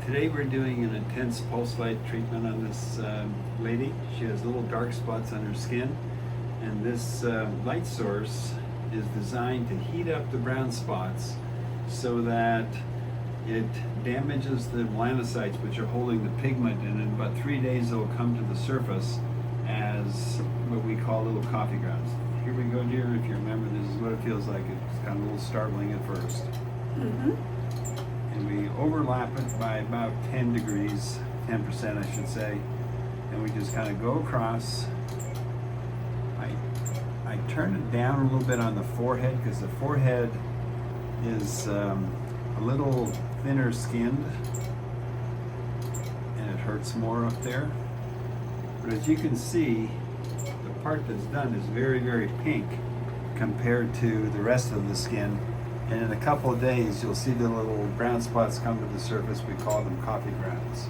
Today we're doing an intense pulse light treatment on this lady. She has little dark spots on her skin, and this light source is designed to heat up the brown spots so that it damages the melanocytes, which are holding the pigment, and in about 3 days it will come to the surface as what we call little coffee grounds. Here we go, dear. If you remember, this is what it feels like. It's kind of a little startling at first. And we overlap it by about 10 degrees, 10% I should say, and we just kind of go across. I turn it down a little bit on the forehead because the forehead is a little thinner skinned and it hurts more up there. But as you can see, the part that's done is very, very pink compared to the rest of the skin. And in a couple of days, you'll see the little brown spots come to the surface. We call them coffee grounds.